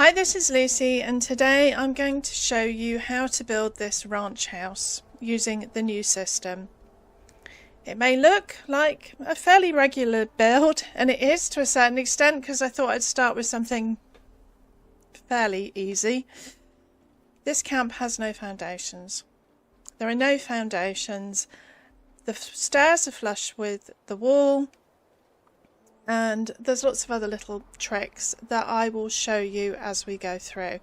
Hi, this is Lucy, and today I'm going to show you how to build this ranch house using the new system. It may look like a fairly regular build, and it is to a certain extent because I thought I'd start with something fairly easy. This camp has no foundations. There are no foundations. The stairs are flush with the wall. And there's lots of other little tricks that I will show you as we go through.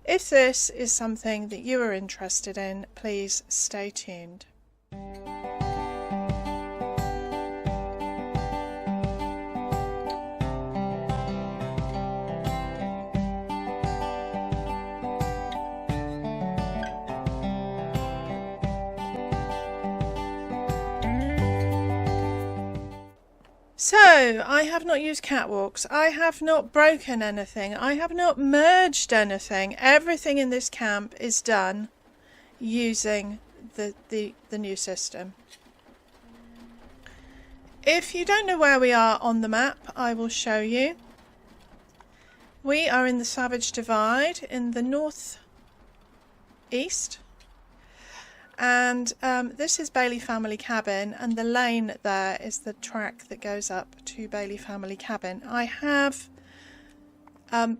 If this is something that you are interested in, please stay tuned. So, I have not used catwalks, I have not broken anything, I have not merged anything. Everything in this camp is done using the new system. If you don't know where we are on the map, I will show you. We are in the Savage Divide in the north east. And this is Bailey Family Cabin, and the lane there is the track that goes up to Bailey Family Cabin. I have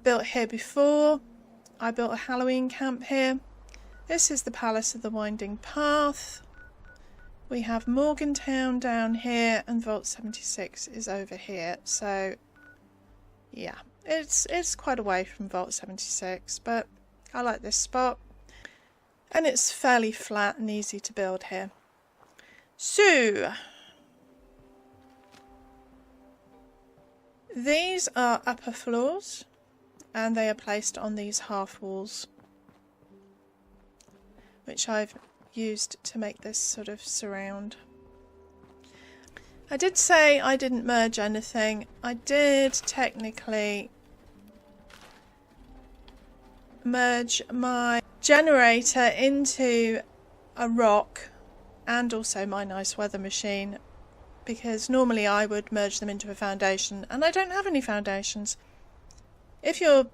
built here before. I built a Halloween camp here. This is the Palace of the Winding Path. We have Morgantown down here, and Vault 76 is over here. So yeah, it's quite away from Vault 76, but I like this spot. And it's fairly flat and easy to build here. So, these are upper floors, and they are placed on these half walls, which I've used to make this sort of surround. I did say I didn't merge anything. I did technically merge my generator into a rock and also my nice weather machine, because normally I would merge them into a foundation, and I don't have any foundations. If your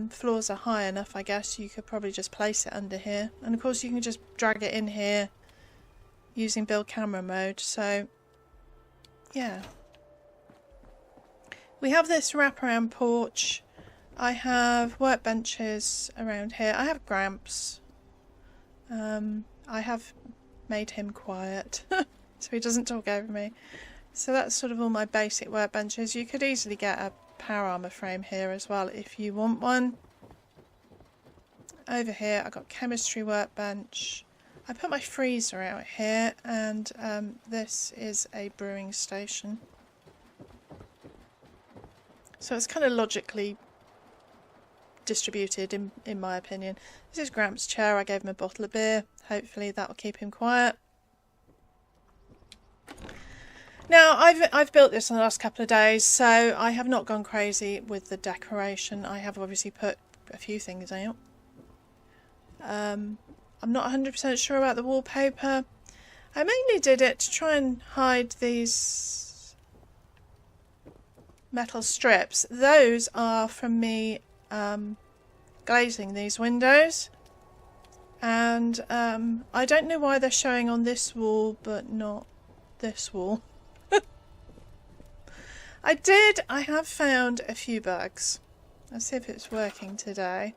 floors are high enough, I guess you could probably just place it under here, and of course you can just drag it in here using build camera mode. So yeah, we have this wraparound porch. I have workbenches around here. I have Gramps. I have made him quiet so he doesn't talk over me. So that's sort of all my basic workbenches. You could easily get a power armor frame here as well if you want one. Over here I've got chemistry workbench. I put my freezer out here, and this is a brewing station. So it's kind of logically distributed in my opinion. This is Gramps' chair. I gave him a bottle of beer. Hopefully that will keep him quiet. Now I've built this in the last couple of days, so I have not gone crazy with the decoration. I have obviously put a few things out. I'm not 100% sure about the wallpaper. I mainly did it to try and hide these metal strips. Those are from me glazing these windows, and I don't know why they're showing on this wall but not this wall. I have found a few bugs. Let's see if it's working today.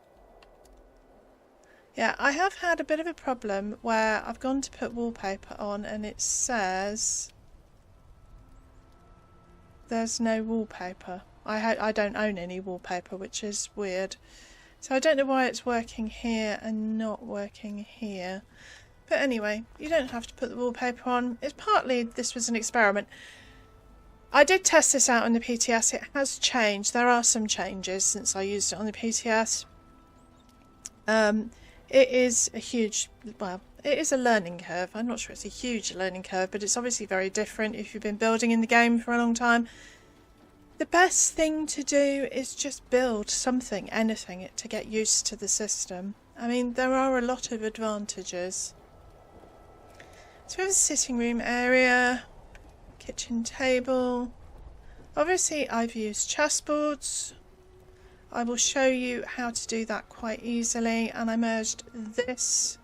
Yeah, I have had a bit of a problem where I've gone to put wallpaper on and it says there's no wallpaper. I don't own any wallpaper, which is weird. So I don't know why it's working here and not working here. But anyway, you don't have to put the wallpaper on. It's partly this was an experiment. I did test this out on the PTS. It has changed. There are some changes since I used it on the PTS. It is a huge, well, it is a learning curve. I'm not sure it's a huge learning curve, but it's obviously very different if you've been building in the game for a long time. The best thing to do is just build something, anything, to get used to the system. I mean, there are a lot of advantages. So we have a sitting room area, kitchen table. Obviously I've used chessboards. I will show you how to do that quite easily. And I merged this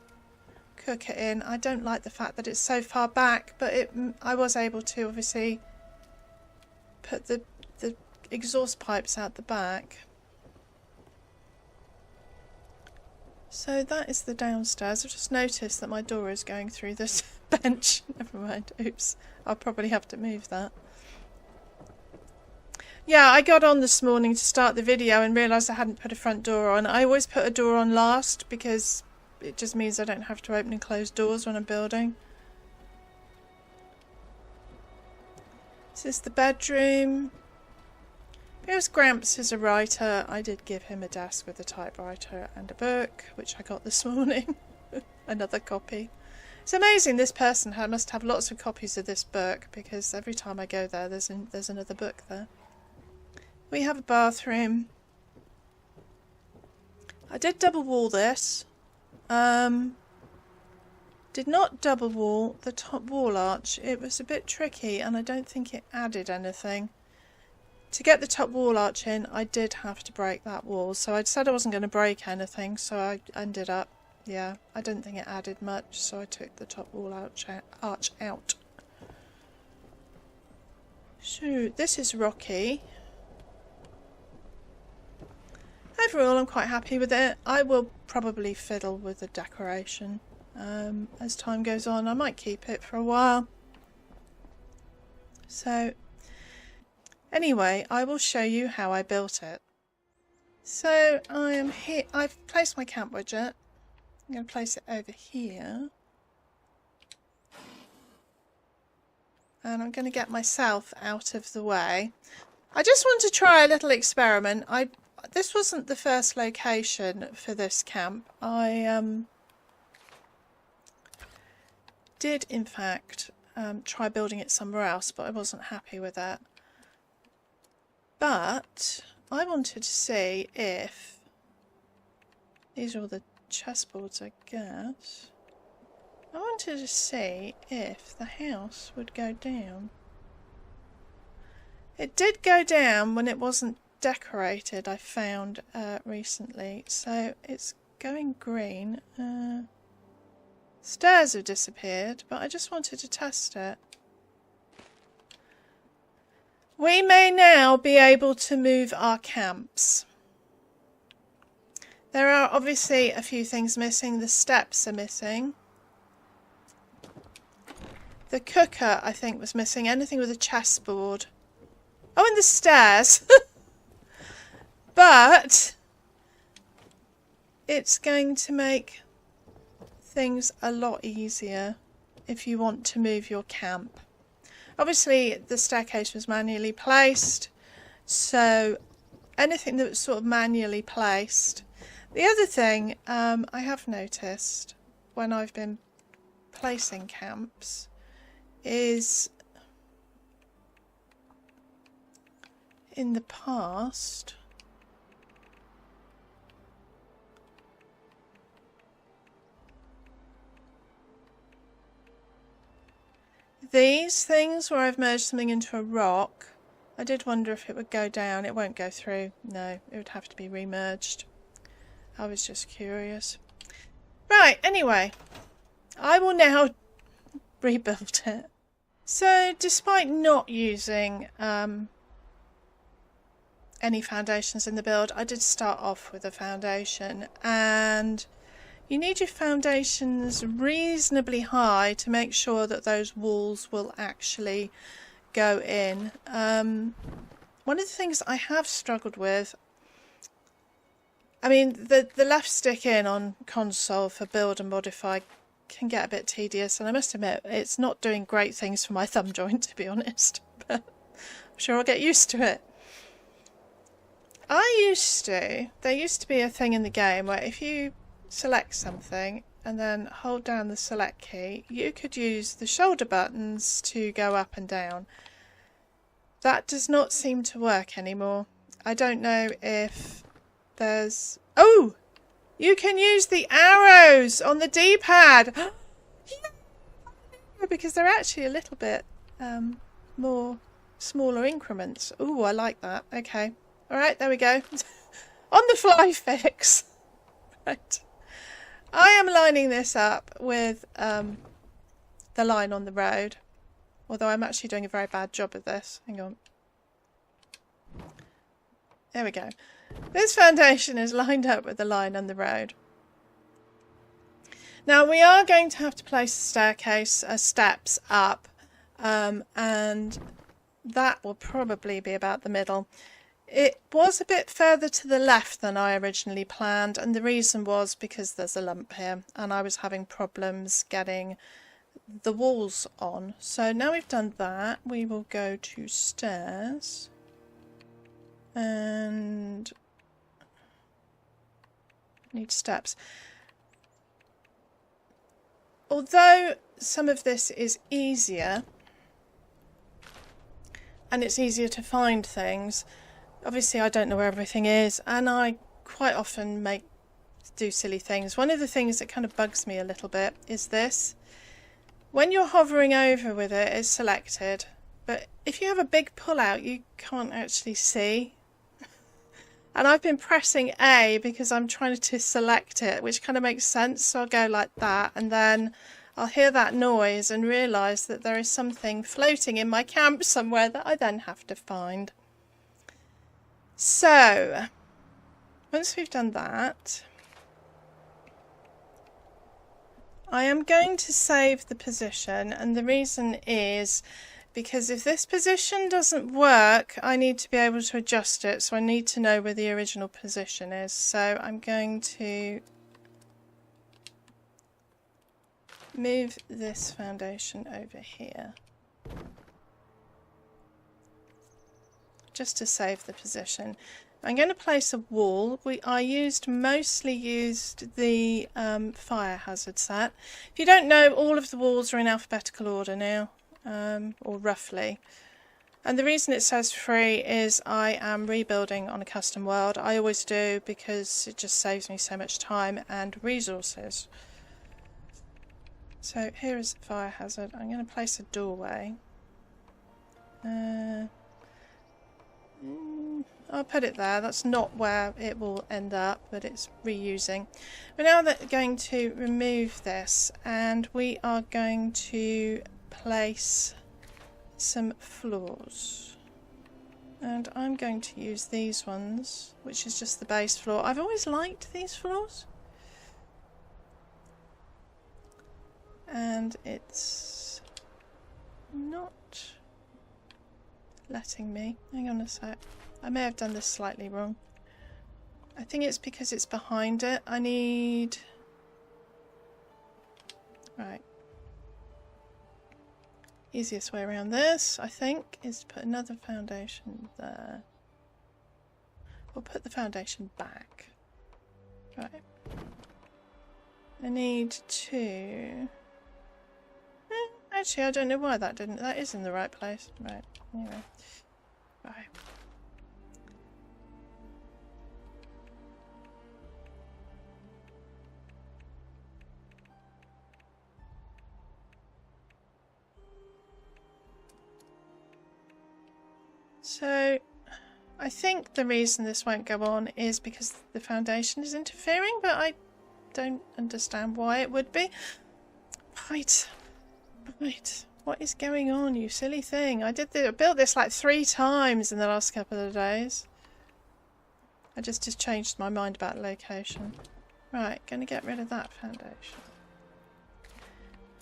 cooker in. I don't like the fact that it's so far back, but I was able to obviously put the exhaust pipes out the back. So that is the downstairs. I've just noticed that my door is going through this bench. Never mind. Oops. I'll probably have to move that. Yeah, I got on this morning to start the video and realised I hadn't put a front door on. I always put a door on last because it just means I don't have to open and close doors when I'm building. This is the bedroom. Because Gramps is a writer, I did give him a desk with a typewriter and a book, which I got this morning. Another copy. It's amazing this person must have lots of copies of this book, because every time I go there, there's another book there. We have a bathroom. I did double wall this. Did not double wall the top wall arch. It was a bit tricky and I don't think it added anything. To get the top wall arch in, I did have to break that wall. So I said I wasn't going to break anything, so I ended up, yeah, I didn't think it added much, so I took the top wall arch out. So this is rocky. Overall, I'm quite happy with it. I will probably fiddle with the decoration as time goes on. I might keep it for a while. So anyway, I will show you how I built it. So I am here. I've placed my camp widget. I'm going to place it over here. And I'm going to get myself out of the way. I just want to try a little experiment. This wasn't the first location for this camp. I did in fact try building it somewhere else, but I wasn't happy with that. But I wanted to see if these are all the chessboards, I guess. I wanted to see if the house would go down. It did go down when it wasn't decorated, I found recently, so it's going green. Stairs have disappeared, but I just wanted to test it. We may now be able to move our camps. There are obviously a few things missing. The steps are missing. The cooker, I think, was missing. Anything with a chessboard. Oh, and the stairs. But it's going to make things a lot easier if you want to move your camp. Obviously the staircase was manually placed, so anything that was sort of manually placed. The other thing I have noticed when I've been placing camps is in the past these things where I've merged something into a rock, I did wonder if it would go down. It won't go through. No, it would have to be remerged. I was just curious. Right, anyway, I will now rebuild it. So, despite not using any foundations in the build, I did start off with a foundation, and you need your foundations reasonably high to make sure that those walls will actually go in. One of the things I have struggled with, I mean, the left stick in on console for build and modify can get a bit tedious, and I must admit it's not doing great things for my thumb joint, to be honest, but I'm sure I'll get used to it. There used to be a thing in the game where if you select something and then hold down the select key, you could use the shoulder buttons to go up and down. That does not seem to work anymore. I don't know if there's... Oh! You can use the arrows on the D-pad! Because they're actually a little bit more smaller increments. Ooh, I like that. Okay. Alright, there we go. On the fly fix. Right. I am lining this up with the line on the road. Although I'm actually doing a very bad job of this. Hang on. There we go. This foundation is lined up with the line on the road. Now we are going to have to place a staircase, steps up, and that will probably be about the middle. It was a bit further to the left than I originally planned, and the reason was because there's a lump here and I was having problems getting the walls on. So now we've done that, we will go to stairs and need steps. Although some of this is easier and it's easier to find things, obviously I don't know where everything is, and I quite often do silly things. One of the things that kind of bugs me a little bit is this. When you're hovering over with it, it's selected, but if you have a big pull out you can't actually see. And I've been pressing A because I'm trying to select it, which kind of makes sense. So I'll go like that, and then I'll hear that noise and realise that there is something floating in my camp somewhere that I then have to find. So, once we've done that, I am going to save the position, and the reason is because if this position doesn't work, I need to be able to adjust it, so I need to know where the original position is. So I'm going to move this foundation over here, just to save the position. I'm going to place a wall. I mostly used the fire hazard set. If you don't know, all of the walls are in alphabetical order now. Or roughly, and the reason it says free is I am rebuilding on a custom world. I always do because it just saves me so much time and resources. So here is the fire hazard. I'm going to place a doorway. I'll put it there. That's not where it will end up, but it's reusing. We're now going to remove this, and we are going to place some floors, and I'm going to use these ones, which is just the base floor. I've always liked these floors, and it's not letting me. Hang on a sec. I may have done this slightly wrong. I think it's because it's behind it. I need... Right. Easiest way around this, I think, is to put another foundation there. Or put the foundation back. Right. I need to... Actually, I don't know why that didn't... That is in the right place. Right. Anyway. Right. So, I think the reason this won't go on is because the foundation is interfering, but I don't understand why it would be. Right. Right. What is going on, you silly thing? I built this like 3 times in the last couple of days. I just changed my mind about location. Right, gonna get rid of that foundation.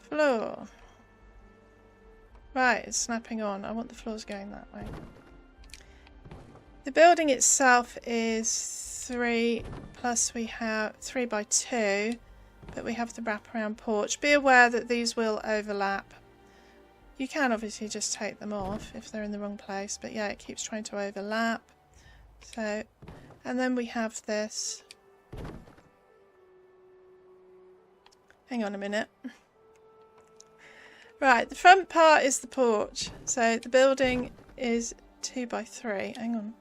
Floor. Right, it's snapping on. I want the floors going that way. The building itself is 3, plus we have 3 by 2, but we have the wraparound porch. Be aware that these will overlap. You can obviously just take them off if they're in the wrong place, but yeah, it keeps trying to overlap. So, and then we have this. Hang on a minute. Right, the front part is the porch. So the building is 2 by 3. Hang on.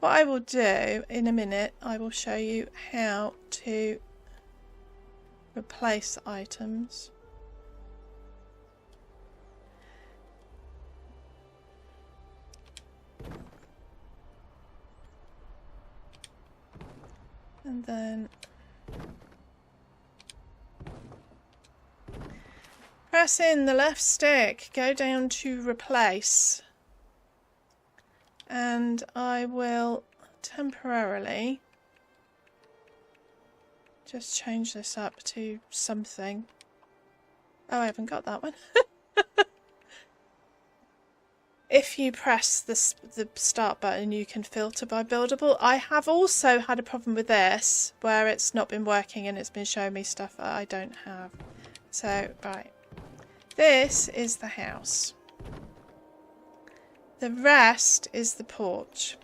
What I will do in a minute, I will show you how to replace items. And then press in the left stick, go down to replace, and I will temporarily just change this up to something. Oh, I haven't got that one. If you press the start button, you can filter by buildable. I have also had a problem with this where it's not been working and it's been showing me stuff that I don't have. So, right. This is the house. The rest is the porch.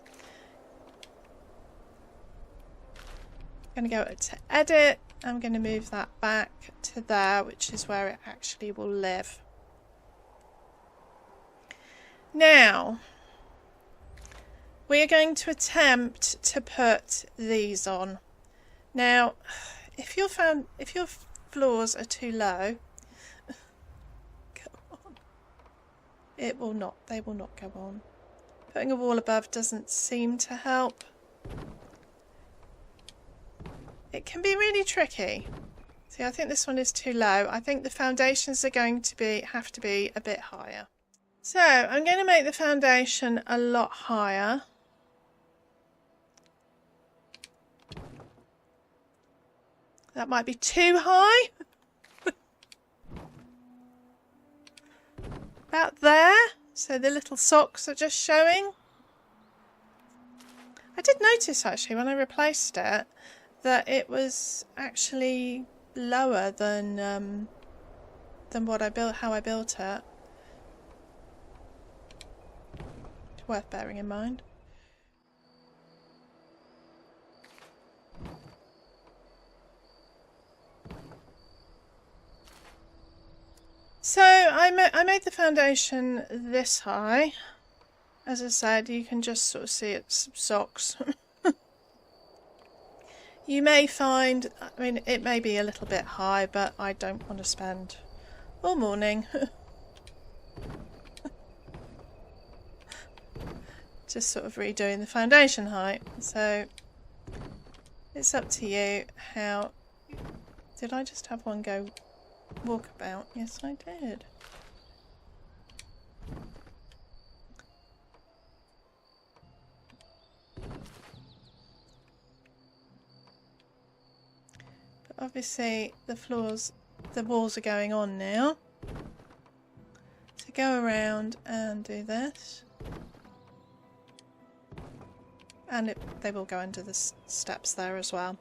I'm going to go to edit. I'm going to move that back to there, which is where it actually will live. Now, we are going to attempt to put these on. Now, if your floors are too low, go on. They will not go on. Putting a wall above doesn't seem to help. It can be really tricky. See, I think this one is too low. I think the foundations are going to have to be a bit higher. So I'm going to make the foundation a lot higher. That might be too high. About there. So the little socks are just showing. I did notice actually when I replaced it that it was actually lower than what I built, how I built it. Worth bearing in mind. So I made the foundation this high. As I said, you can just sort of see it's socks. You may find, I mean, it may be a little bit high, but I don't want to spend all morning just sort of redoing the foundation height. So it's up to you how... Did I just have one go walkabout? Yes, I did. But obviously the walls are going on now. So go around and do this. And they will go under the steps there as well.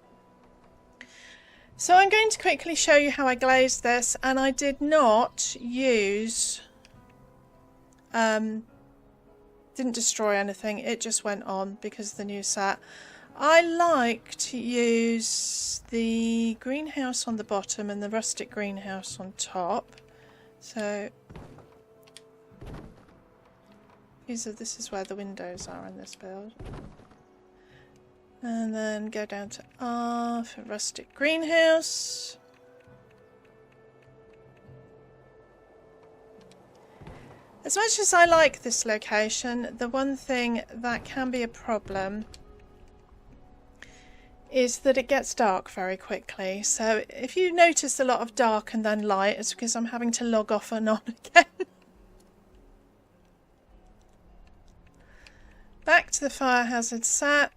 So I'm going to quickly show you how I glazed this, and I did not use, didn't destroy anything, it just went on because of the new set. I like to use the greenhouse on the bottom and the rustic greenhouse on top. So this is where the windows are in this build. And then go down to R for rustic greenhouse. As much as I like this location, the one thing that can be a problem is that it gets dark very quickly. So if you notice a lot of dark and then light, it's because I'm having to log off and on again. Back to the fire hazard set.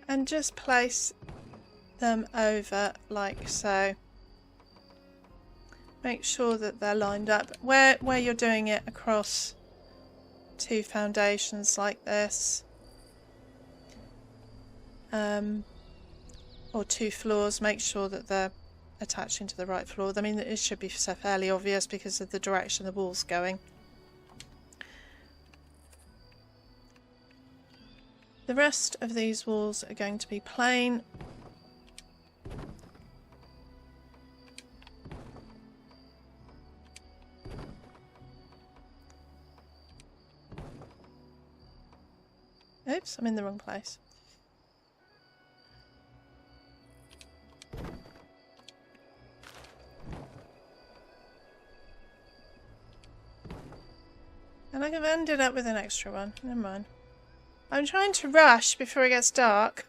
And just place them over like so. Make sure that they're lined up. Where you're doing it across two foundations like this, or two floors, make sure that they're attaching to the right floor. I mean, it should be fairly obvious because of the direction the wall's going. The rest of these walls are going to be plain. Oops, I'm in the wrong place. And I've ended up with an extra one. Never mind. I'm trying to rush before it gets dark.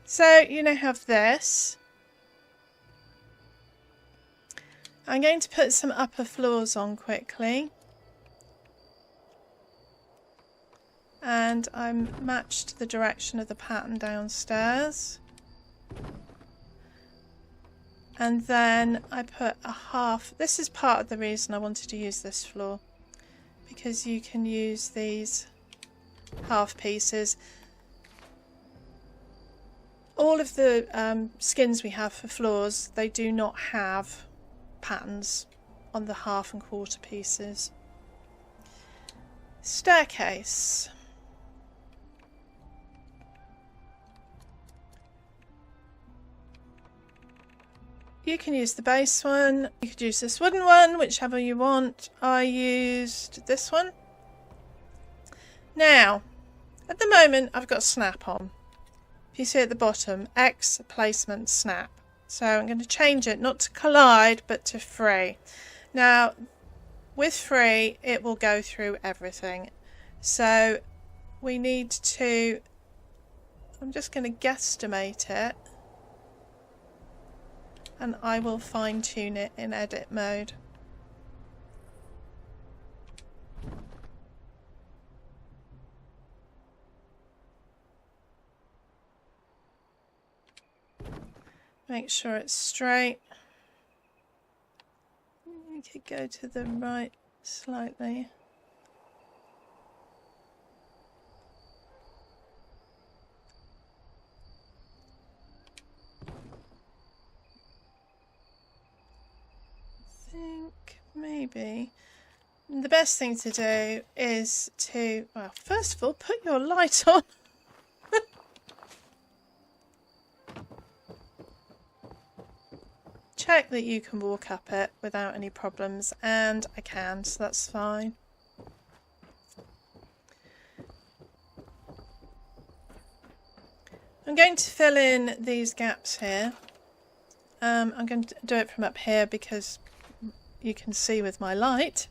So you now have this. I'm going to put some upper floors on quickly. And I'm matched the direction of the pattern downstairs. And then I put a half. This is part of the reason I wanted to use this floor, because you can use these half pieces. All of the skins we have for floors, they do not have patterns on the half and quarter pieces. Staircase. You can use the base one, you could use this wooden one, whichever you want. I used this one. Now, at the moment I've got snap on. If you see at the bottom, X placement snap. So I'm going to change it, not to collide, but to free. Now, with free, it will go through everything. So we need to, I'm just going to guesstimate it. And I will fine tune it in edit mode. Make sure it's straight. You could go to the right slightly. Maybe the best thing to do is to, well, first of all, put your light on. Check that you can walk up it without any problems, and I can, so that's fine. I'm going to fill in these gaps here. I'm going to do it from up here because you can see with my light.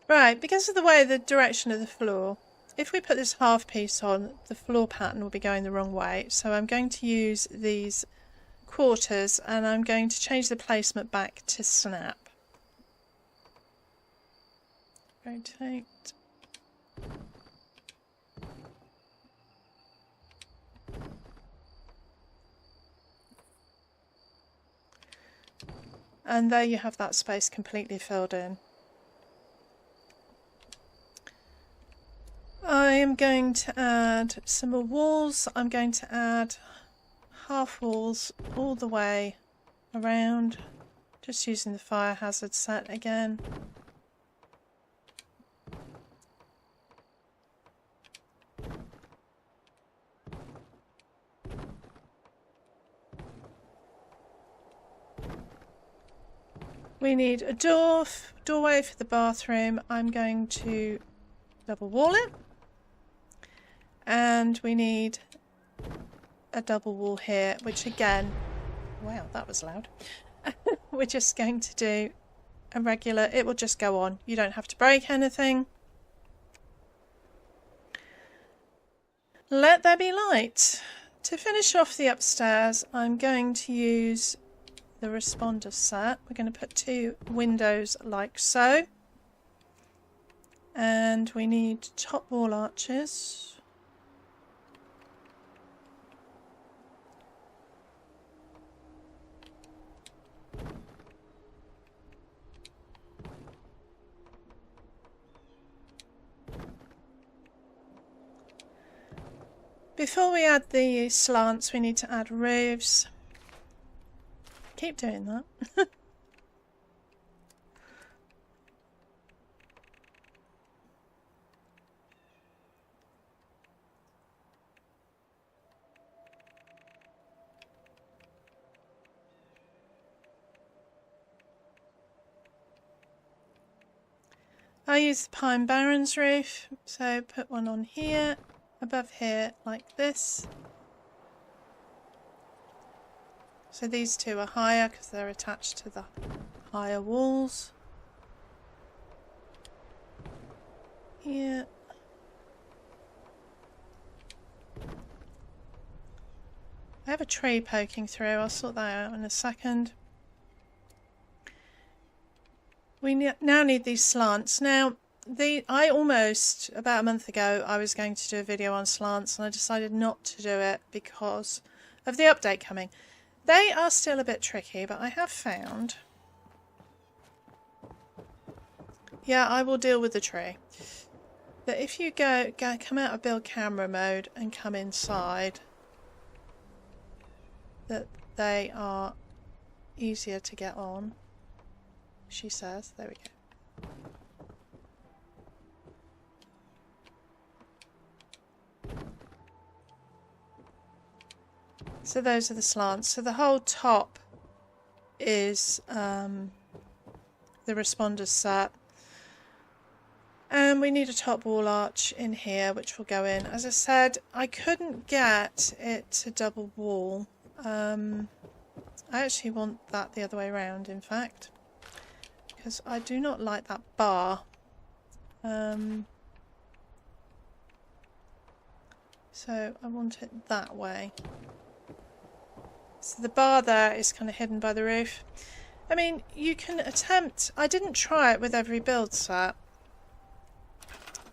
Right, because of the way the direction of the floor, if we put this half piece on, the floor pattern will be going the wrong way. So I'm going to use these quarters and I'm going to change the placement back to snap. Rotate. And there you have that space completely filled in. I am going to add some more walls. I'm going to add half walls all the way around, just using the fire hazard set again. We need a doorway for the bathroom. I'm going to double wall it. And we need a double wall here, which again, wow, that was loud. We're just going to do a regular, it will just go on. You don't have to break anything. Let there be light. To finish off the upstairs, I'm going to use the responder set. We're going to put 2 windows like so. And we need top wall arches. Before we add the slants, we need to add roofs. Keep doing that. I use the pine Barrens roof, so put one on here, above here, like this. So these two are higher because they're attached to the higher walls. Here. I have a tree poking through, I'll sort that out in a second. We now need these slants. Now, I almost, about a month ago, I was going to do a video on slants and I decided not to do it because of the update coming. They are still a bit tricky, but I have found... Yeah, I will deal with the tree. That if you come out of build camera mode and come inside, that they are easier to get on. She says. There we go. So those are the slants. So the whole top is the responder set. And we need a top wall arch in here, which will go in. As I said, I couldn't get it to double wall. I actually want that the other way around, in fact. Because I do not like that bar. So I want it that way. So the bar there is kind of hidden by the roof. I mean, you can attempt... I didn't try it with every build set.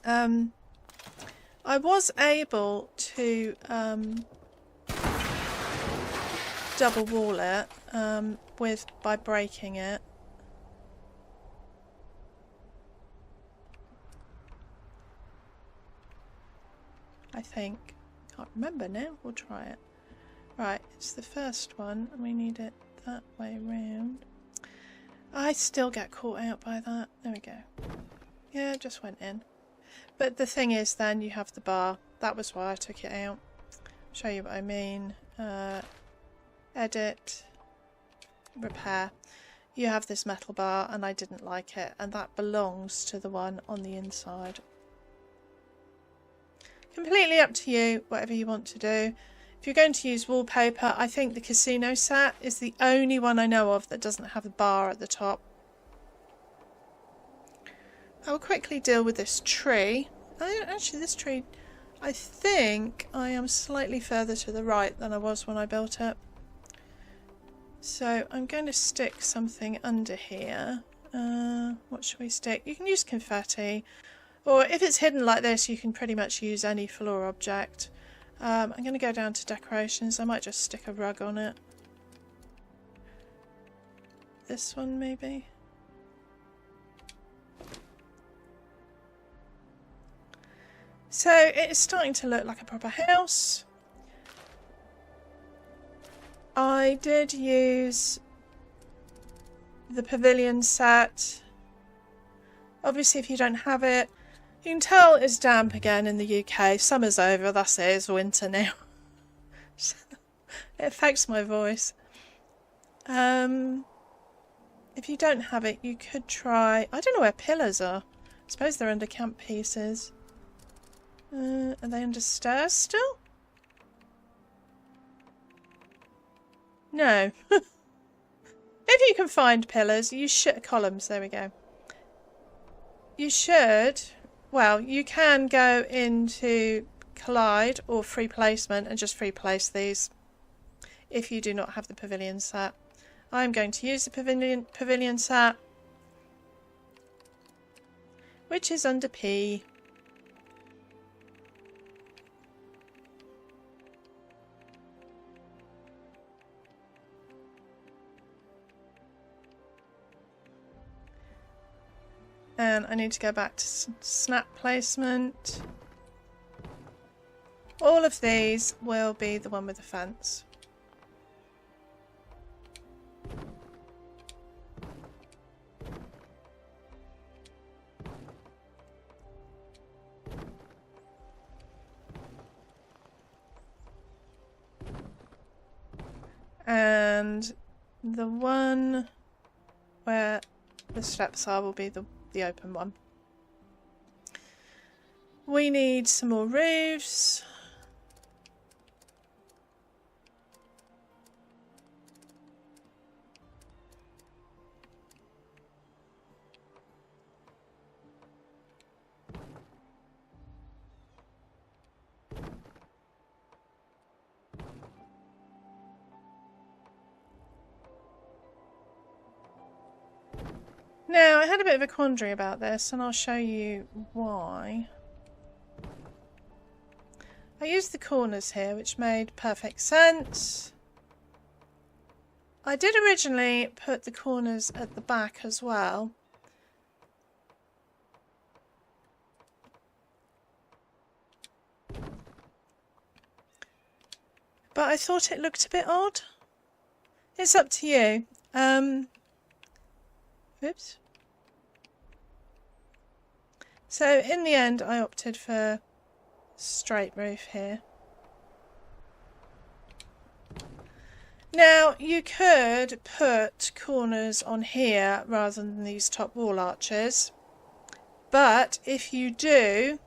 I was able to double wall it by breaking it. I think. Can't remember now. We'll try it. Right, it's the first one and we need it that way round. I still get caught out by that. There we go. Yeah, it just went in. But the thing is then you have the bar. That was why I took it out. Show you what I mean. Edit. Repair. You have this metal bar and I didn't like it, and that belongs to the one on the inside. Completely up to you, whatever you want to do. If you're going to use wallpaper, I think the casino set is the only one I know of that doesn't have a bar at the top. I'll quickly deal with this tree. Actually, this tree, I think I am slightly further to the right than I was when I built it. So I'm going to stick something under here. What should we stick? You can use confetti. Or if it's hidden like this, you can pretty much use any floor object. I'm going to go down to decorations. I might just stick a rug on it. This one maybe. So it's starting to look like a proper house. I did use the Pavilion set. Obviously if you don't have it, you can tell it's damp again in the UK. Summer's over, that's it, it's winter now. It affects my voice. If you don't have it, you could try... I don't know where pillars are. I suppose they're under camp pieces. Are they under stairs still? No. If you can find pillars, you should... columns, there we go. You should... Well, you can go into Collide or Free Placement and just free place these if you do not have the Pavilion set. I'm going to use the Pavilion set, which is under P. And I need to go back to snap placement. All of these will be the one with the fence. And the one where the steps are will be the open one. We need some more roofs. Now, I had a bit of a quandary about this, and I'll show you why. I used the corners here, which made perfect sense. I did originally put the corners at the back as well. But I thought it looked a bit odd. It's up to you. Oops. So in the end I opted for straight roof here. Now you could put corners on here rather than these top wall arches, but if you do,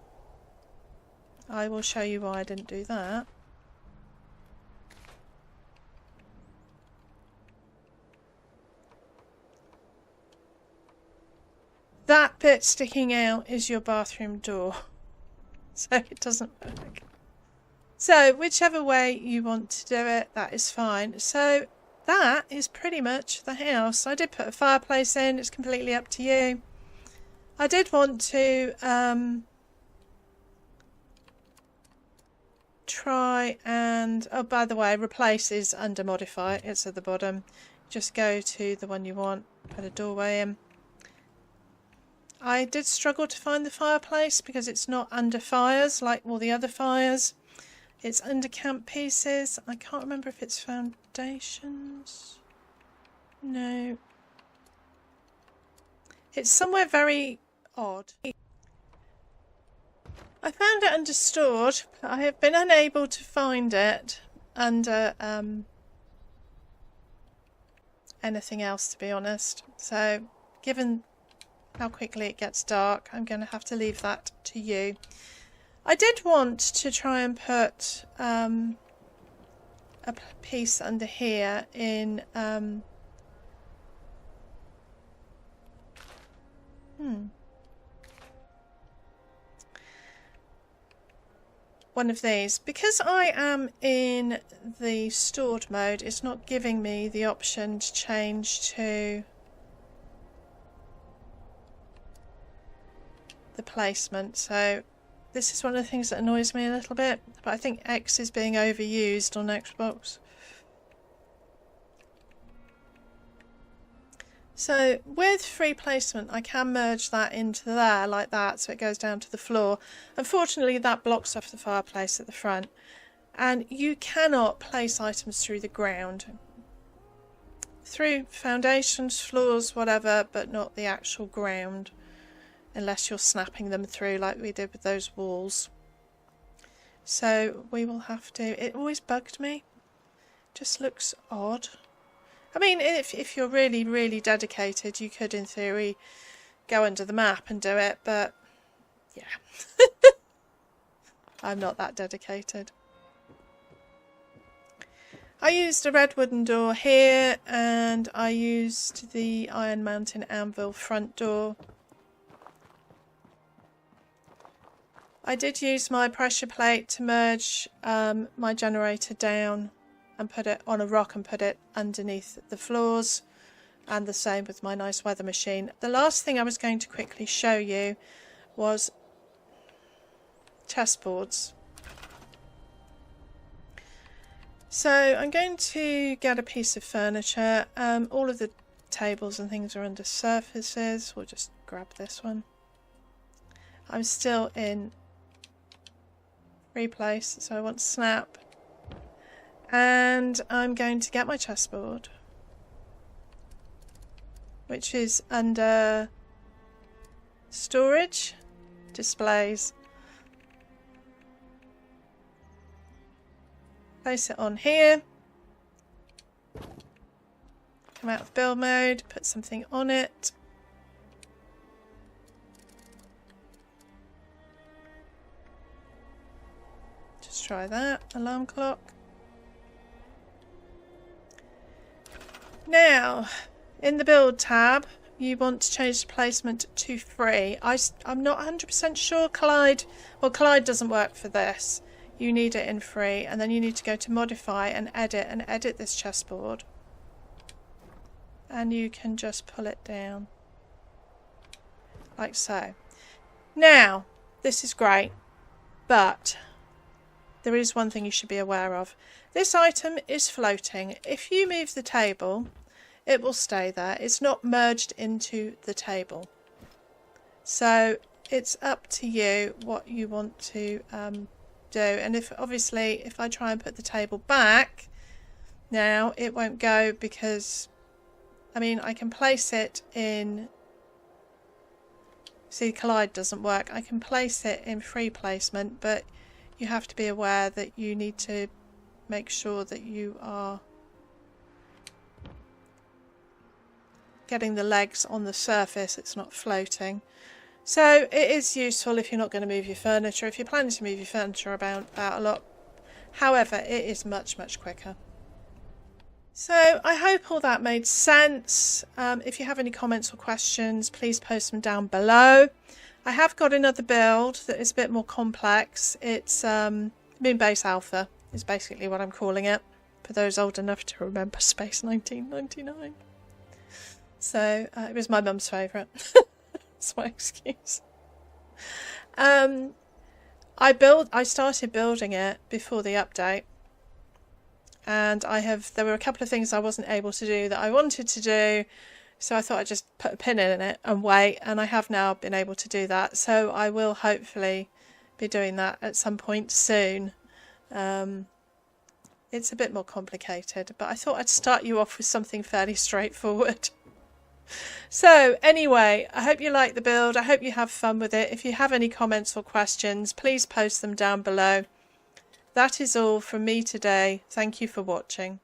I will show you why I didn't do that. That bit sticking out is your bathroom door, so it doesn't work. So whichever way you want to do it, that is fine. So that is pretty much the house. I did put a fireplace in, it's completely up to you. I did want to try and, oh by the way, replace is under modify, it's at the bottom. Just go to the one you want, put a doorway in. I did struggle to find the fireplace because it's not under fires like all the other fires. It's under camp pieces. I can't remember if it's foundations. No. It's somewhere very odd. I found it under stored, but I have been unable to find it under anything else, to be honest. So, given how quickly it gets dark, I'm going to have to leave that to you. I did want to try and put a piece under here in one of these. Because I am in the stored mode, it's not giving me the option to change to the placement, so this is one of the things that annoys me a little bit, but I think X is being overused on Xbox. So with free placement I can merge that into there like that, so it goes down to the floor. Unfortunately that blocks off the fireplace at the front, and you cannot place items through the ground. Through foundations, floors, whatever, but not the actual ground. Unless you're snapping them through like we did with those walls. So we will have to... It always bugged me. Just looks odd. I mean, if you're really, really dedicated, you could in theory go under the map and do it, but yeah. I'm not that dedicated. I used a red wooden door here, and I used the Iron Mountain Anvil front door. I did use my pressure plate to merge my generator down and put it on a rock and put it underneath the floors, and the same with my nice weather machine. The last thing I was going to quickly show you was chessboards. So I'm going to get a piece of furniture. All of the tables and things are under surfaces. We'll just grab this one. I'm still in replace, so I want snap, and I'm going to get my chessboard, which is under storage, displays. Place it on here, come out of build mode, put something on it. try that. Alarm clock. Now, in the build tab, you want to change the placement to free. I'm not 100% sure Clyde doesn't work for this. You need it in free, and then you need to go to modify and edit this chessboard. And you can just pull it down. Like so. Now, this is great, but there is one thing you should be aware of. This item is floating. If you move the table, it will stay there. It's not merged into the table. So it's up to you what you want to do. And if I try and put the table back, now it won't go because, I mean, I can place it in, see, collide doesn't work. I can place it in free placement, but you have to be aware that you need to make sure that you are getting the legs on the surface, it's not floating. So it is useful if you're not going to move your furniture. If you're planning to move your furniture about a lot, however, it is much quicker. So I hope all that made sense. If you have any comments or questions, please post them down below. I have got another build that is a bit more complex. It's Moonbase Alpha is basically what I'm calling it, for those old enough to remember Space 1999. So it was my mum's favourite. That's my excuse. I started building it before the update, and there were a couple of things I wasn't able to do that I wanted to do, so I thought I'd just put a pin in it and wait, and I have now been able to do that. So I will hopefully be doing that at some point soon. It's a bit more complicated, but I thought I'd start you off with something fairly straightforward. So anyway, I hope you like the build. I hope you have fun with it. If you have any comments or questions, please post them down below. That is all from me today. Thank you for watching.